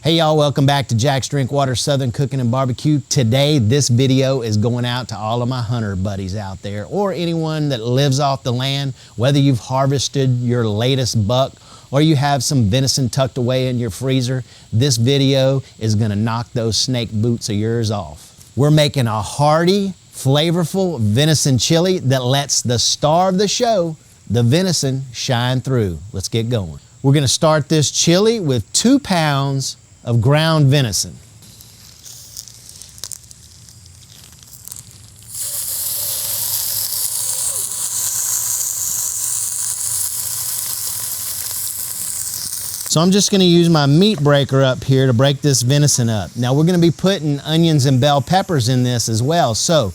Hey y'all, welcome back to JaxX Drinkwater Southern Cooking and Barbecue. Today, this video is going out to all of my hunter buddies out there or anyone that lives off the land, whether you've harvested your latest buck or you have some venison tucked away in your freezer. This video is gonna knock those snake boots of yours off. We're making a hearty, flavorful venison chili that lets the star of the show, the venison, shine through. Let's get going. We're gonna start this chili with 2 pounds of ground venison. So I'm just going to use my meat breaker up here to break this venison up. Now we're going to be putting onions and bell peppers in this as well. So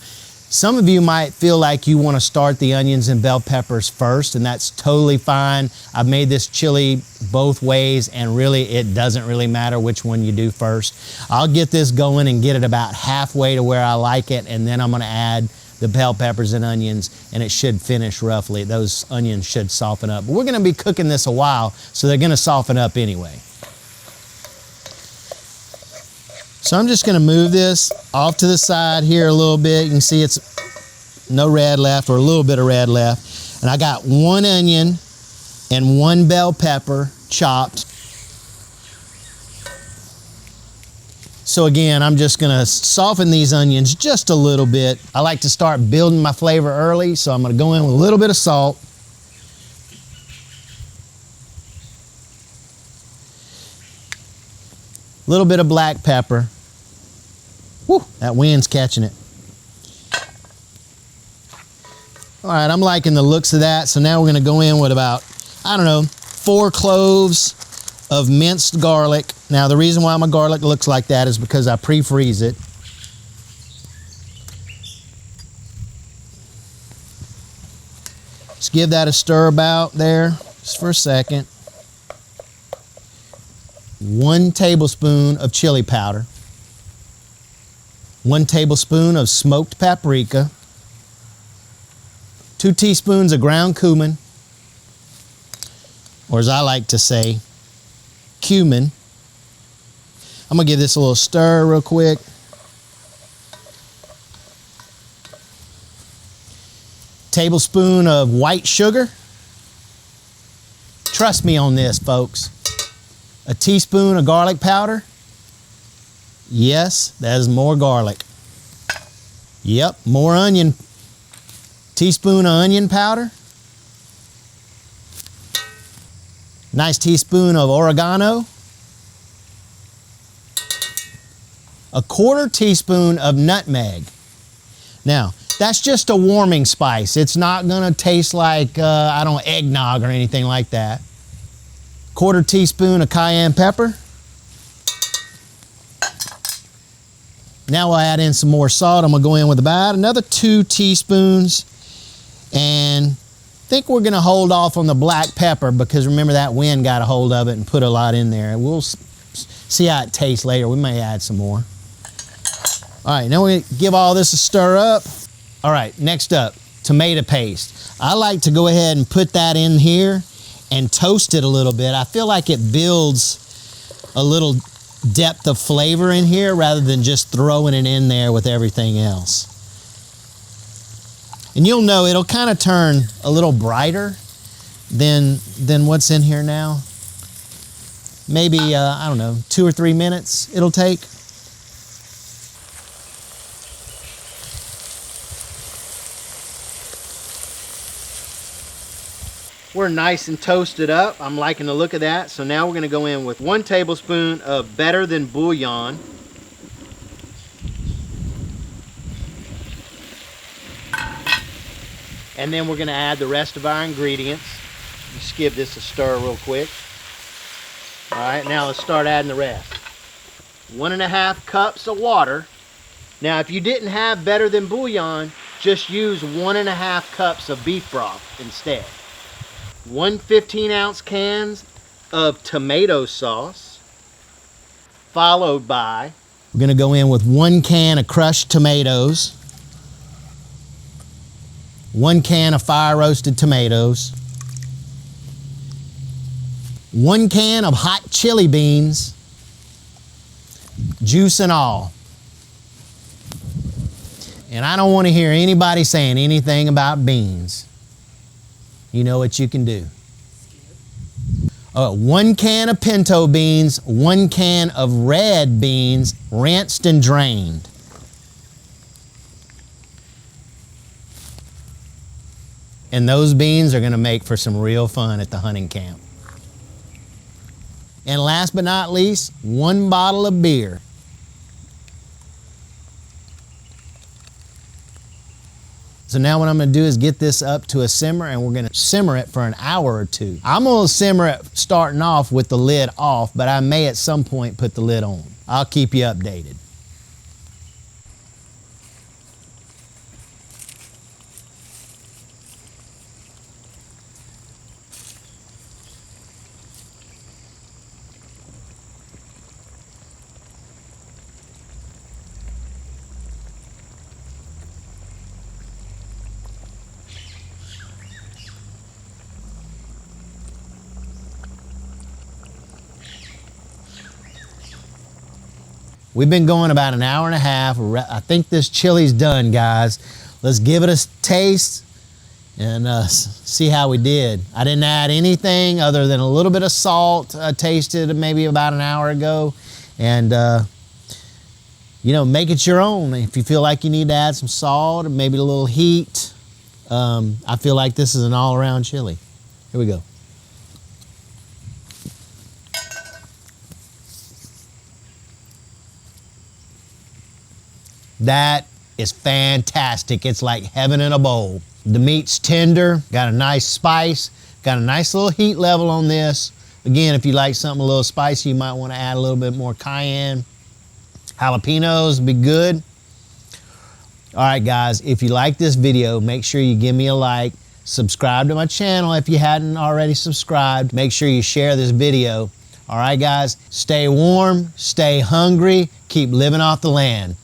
some of you might feel like you want to start the onions and bell peppers first, and that's totally fine. I've made this chili both ways, and really it doesn't really matter which one you do first. I'll get this going and get it about halfway to where I like it, and then I'm going to add the bell peppers and onions, and it should finish roughly. Those onions should soften up. But we're going to be cooking this a while, so they're going to soften up anyway. So I'm just going to move this off to the side here a little bit. You can see it's no red left, or a little bit of red left. And I got 1 onion and 1 bell pepper chopped. So again, I'm just going to soften these onions just a little bit. I like to start building my flavor early, so I'm going to go in with a little bit of salt. A little bit of black pepper. Whew, that wind's catching it. All right, I'm liking the looks of that. So now we're going to go in with about, 4 cloves of minced garlic. Now the reason why my garlic looks like that is because I pre-freeze it. Just give that a stir about there, just for a second. 1 tablespoon of chili powder. 1 tablespoon of smoked paprika. 2 teaspoons of ground cumin, or as I like to say, cumin. I'm gonna give this a little stir real quick. Tablespoon of white sugar. Trust me on this, folks. A teaspoon of garlic powder. Yes, that is more garlic. Yep, more onion. Teaspoon of onion powder. Nice teaspoon of oregano. 1/4 teaspoon of nutmeg. Now, that's just a warming spice. It's not gonna taste like, eggnog or anything like that. 1/4 teaspoon of cayenne pepper. Now we'll add in some more salt. I'm gonna go in with about another 2 teaspoons. And I think we're gonna hold off on the black pepper because remember that wind got a hold of it and put a lot in there. We'll see how it tastes later. We may add some more. All right, now we're gonna give all this a stir up. All right, next up, tomato paste. I like to go ahead and put that in here and toast it a little bit. I feel like it builds a little depth of flavor in here rather than just throwing it in there with everything else. And you'll know it'll kind of turn a little brighter than what's in here now. Maybe, 2 or 3 minutes it'll take. We're nice and toasted up. I'm liking the look of that. So now we're gonna go in with 1 tablespoon of better than bouillon. And then we're gonna add the rest of our ingredients. Just give this a stir real quick. All right, now let's start adding the rest. 1½ cups of water. Now, if you didn't have better than bouillon, just use 1½ cups of beef broth instead. 1 15-ounce can of tomato sauce, followed by, we're gonna go in with 1 can of crushed tomatoes, 1 can of fire roasted tomatoes, 1 can of hot chili beans, juice and all. And I don't want to hear anybody saying anything about beans. You know what you can do. 1 can of pinto beans, 1 can of red beans, rinsed and drained. And those beans are going to make for some real fun at the hunting camp. And last but not least, 1 bottle of beer. So now what I'm going to do is get this up to a simmer, and we're going to simmer it for an hour or 2. I'm going to simmer it starting off with the lid off, but I may at some point put the lid on. I'll keep you updated. We've been going about an hour and a half. I think this chili's done, guys. Let's give it a taste and see how we did. I didn't add anything other than a little bit of salt. I tasted maybe about an hour ago. And, you know, make it your own. If you feel like you need to add some salt or maybe a little heat, I feel like this is an all-around chili. Here we go. That is fantastic. It's like heaven in a bowl. The meat's tender, got a nice spice, got a nice little heat level on this. Again, if you like something a little spicy, you might want to add a little bit more cayenne. Jalapenos would be good. All right, guys, if you like this video, make sure you give me a like. Subscribe to my channel if you hadn't already subscribed. Make sure you share this video. All right, guys, stay warm, stay hungry, keep living off the land.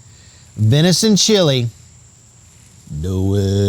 Venison Chili, do it.